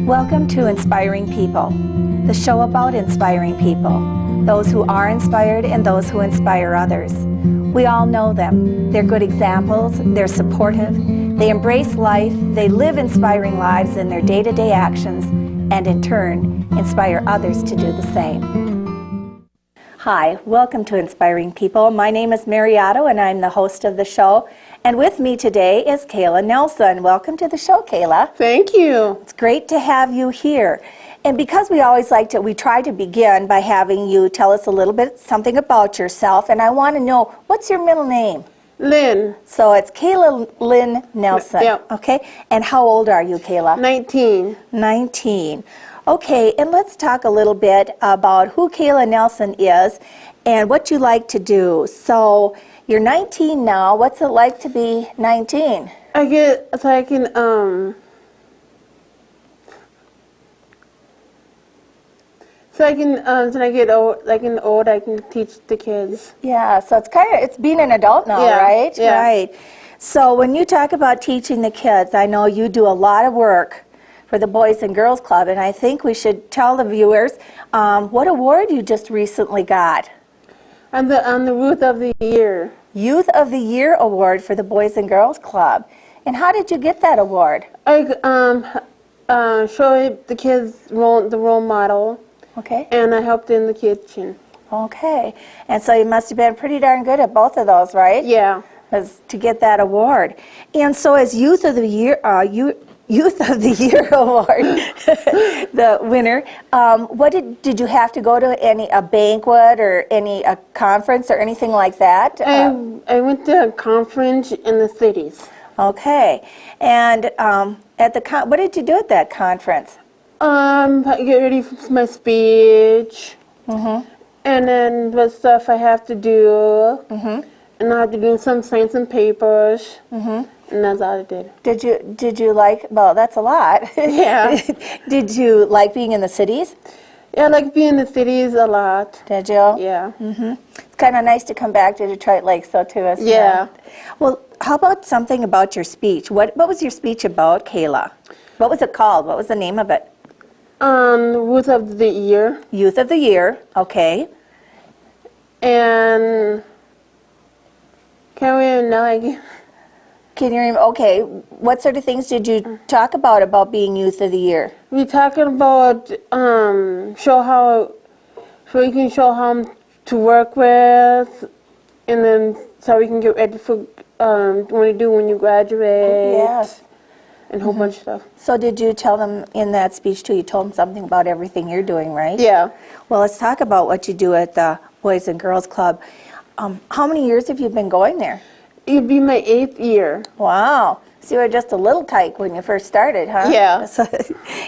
Welcome to Inspiring People, the show about inspiring people, those who are inspired and those who inspire others. We all know them. They're good examples, they're supportive, they embrace life, they live inspiring lives in their day-to-day actions, and in turn, inspire others to do the same. Hi, welcome to Inspiring People. My name is Mary Otto and I'm the host of the show. And with me today is Kayla Nelson. Welcome to the show, Kayla. Thank you. It's great to have you here. And because we always like to, we try to begin by having you tell us a little bit something about yourself. And I want to know, what's your middle name? Lynn. So it's Kayla Lynn Nelson. Yeah. Okay. And how old are you, Kayla? 19. 19. Okay, and let's talk a little bit about who Kayla Nelson is and what you like to do. So you're 19 now. What's it like to be 19? I get so I can when I get old, I can teach the kids. Yeah, so it's being an adult now, Yeah, right? yeah. Right. So when you talk about teaching the kids, I know you do a lot of work for the Boys and Girls Club, and I think we should tell the viewers what award you just recently got. I'm the Youth of the Year. Youth of the Year award for the Boys and Girls Club. And how did you get that award? I show the kids the role model, Okay. and I helped in the kitchen. Okay. And so you must have been pretty darn good at both of those, right? Yeah. To get that award. And so as Youth of the Year, Youth of the Year award, the winner, what did you have to go to a banquet or a conference or anything like that? I went to a conference in the cities. Okay. And what did you do at that conference? Get ready for my speech. Mm-hmm. And then what stuff I have to do. Mm-hmm. And I have to do some sign some papers. Mm-hmm. And that's all I did. Did you like, well, that's a lot. Yeah. Did you like being in the cities? Yeah, I like being in the cities a lot. Did you? Yeah. Mm-hmm. It's kind of nice to come back to Detroit Lakes, though, too, isn't Yeah. it? Well, how about something about your speech? What was your speech about, Kayla? What was it called? What was the name of it? Youth of the Year. Youth of the Year, okay. And can't remember now again. Can you remember? Okay, what sort of things did you talk about being Youth of the Year? We talking about so we can show how to work with, and then so we can get ready for when you graduate. Yes. And a whole bunch of stuff. So did you tell them in that speech too, you told them something about everything you're doing, right? Yeah. Well, let's talk about what you do at the Boys and Girls Club. How many years have you been going there? It'd be my 8th year. Wow. So you were just a little tyke when you first started, huh? Yeah. So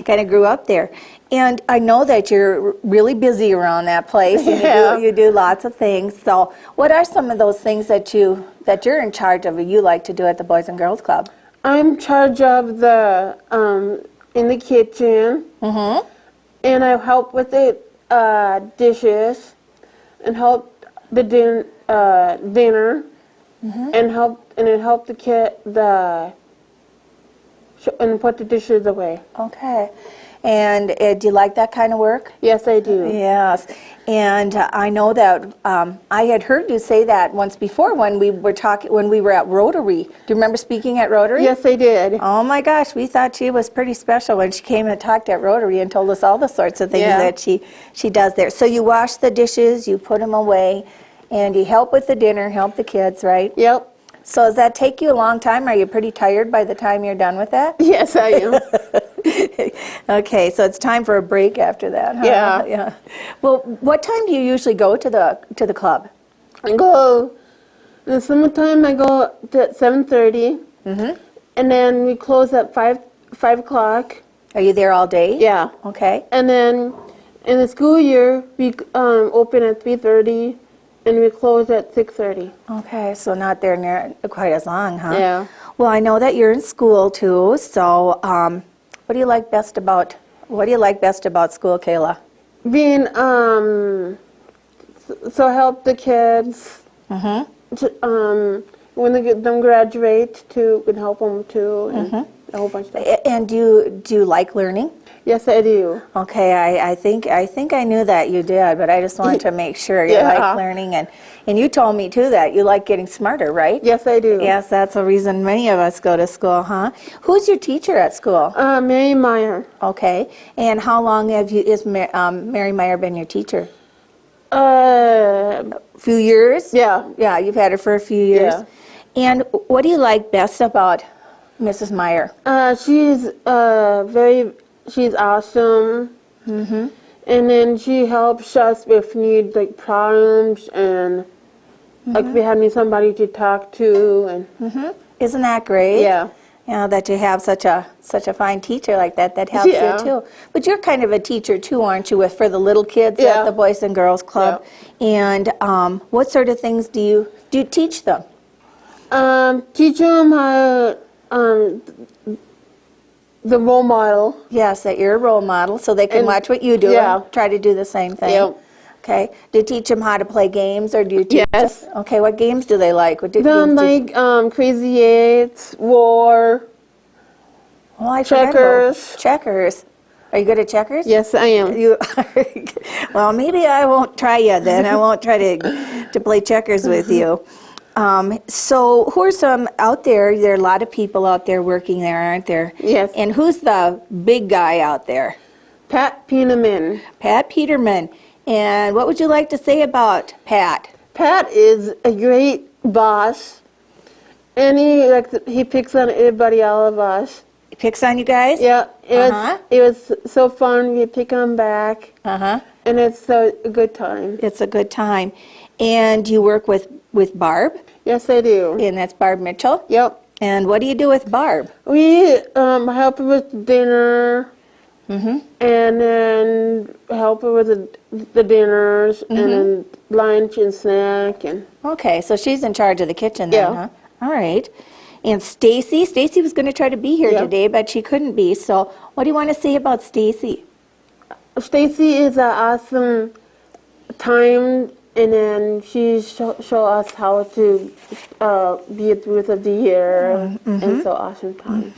kind of grew up there. And I know that you're really busy around that place. And Yeah. you do lots of things. So what are some of those things that you're in charge of or you like to do at the Boys and Girls Club? I'm in charge of the in the kitchen. Mm-hmm. And I help with the dishes, and help the dinner, Mm-hmm. and help the kid and put the dishes away. Okay. And do you like that kind of work? Yes, I do. Yes. And I know that I had heard you say that once before when we were at Rotary. Do you remember speaking at Rotary? Yes, I did. Oh my gosh, we thought she was pretty special when she came and talked at Rotary and told us all the sorts of things Yeah. that she does there. So you wash the dishes, you put them away, and you help with the dinner, help the kids, right? Yep. So does that take you a long time? Are you pretty tired by the time you're done with that? Yes, I am. Okay, so it's time for a break after that, huh? Yeah. Yeah. Well, what time do you usually go to the club? I go in the summertime. I go at 7:30. Mm-hmm. And then we close at 5 o'clock. Are you there all day? Yeah. Okay. And then in the school year, we open at 3:30, and we close at 6:30. Okay, so not there near quite as long, huh? Yeah. Well, I know that you're in school too. So, what do you like best about school, Kayla? Being so help the kids. Mm-hmm. When they get them graduate, to can help them too, and Mm-hmm. a whole bunch of stuff. And do you like learning? Yes, I do. Okay, I think I knew that you did, but I just wanted to make sure you Yeah. like learning, and you told me too that you like getting smarter, right? Yes, I do. Yes, that's the reason many of us go to school, huh? Who's your teacher at school? Mary Meyer. Okay, and how long is Mary Meyer been your teacher? Uh, Few years? yeah. Yeah, you've had her for a few years. Yeah. And what do you like best about Mrs. Meyer? She's awesome. Mm-hmm. And then she helps us if we need like problems and like if we had need somebody to talk to and Mm-hmm. Isn't that great? yeah. You know, that you have such a fine teacher like that helps Yeah. you too. But you're kind of a teacher too, aren't you, for the little kids Yeah. at the Boys and Girls Club? And what sort of things do you teach them? Teach them how the role model. Yes, that you're a role model, so they can And- watch what you do yeah. and try to do the same thing. Yep. Okay. Do you teach them how to play games, or do you teach Yes. Okay, what games do they like? What Them games do you- like Crazy Eights, War. Oh, I forgot about Checkers. Checkers. Are you good at checkers? Yes, I am. You well, maybe I won't try you then. I won't try to play checkers with you. So who are some out there? There are a lot of people out there working there, aren't there? Yes. And who's the big guy out there? Pat Peterman. Pat Peterman. And what would you like to say about Pat? Pat is a great boss, and he picks on everybody, all of us. He picks on you guys? Yeah, Uh-huh. it was so fun. We pick him back, Uh-huh. and it's a good time. It's a good time. And you work with Barb, Yes, I do. and that's Barb Mitchell. Yep. And what do you do with Barb? We help her with dinner, Mm-hmm. and then help her with the dinners, and then lunch and snack, and Okay, so she's in charge of the kitchen then, Yeah. huh? All right. And Stacy was going to try to be here Yeah. today, but she couldn't be. So what do you want to say about Stacy? Stacy is an awesome time, and then she show us how to be a Youth of the Year, and so awesome times.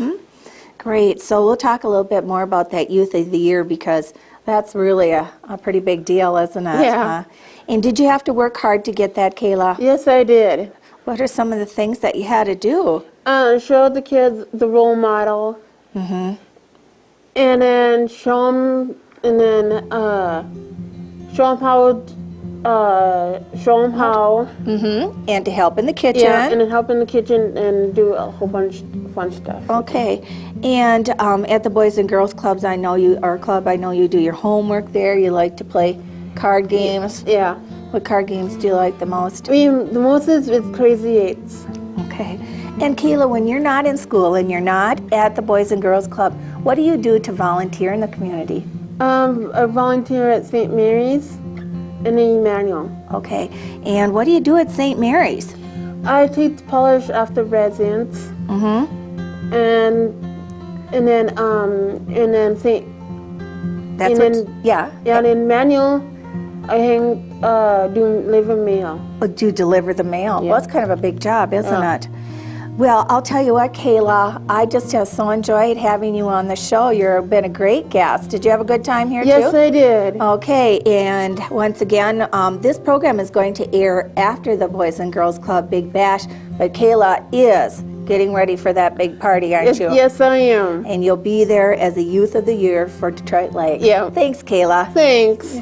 Great. So we'll talk a little bit more about that Youth of the Year, because that's really a pretty big deal, isn't it? Yeah. And did you have to work hard to get that, Kayla? Yes, I did. What are some of the things that you had to do? Show the kids the role model, Mm-hmm. and then show them, and then show them how, Mm-hmm. And to help in the kitchen. yeah, and then help in the kitchen and do a whole bunch of fun stuff. Okay. And at the Boys and Girls Clubs, I know you do your homework there. You like to play card games. Yeah. What card games do you like the most? The most is Crazy Eights. Okay. And Kayla, when you're not in school and you're not at the Boys and Girls Club, what do you do to volunteer in the community? I volunteer at St. Mary's and Emmanuel. Okay. And what do you do at St. Mary's? I take polish off the resins, Mm-hmm. and then That's And what. then- Yeah. yeah, and in Emmanuel, I deliver mail. Oh, do you deliver the mail? Yeah. Well, that's kind of a big job, isn't Yeah. it? Well, I'll tell you what, Kayla, I just have so enjoyed having you on the show. You've been a great guest. Did you have a good time here, Yes, too? I did. Okay, and once again, this program is going to air after the Boys and Girls Club Big Bash, but Kayla is getting ready for that big party, aren't you? Yes, I am. And you'll be there as the Youth of the Year for Detroit Lake. Yeah. Thanks, Kayla. Thanks.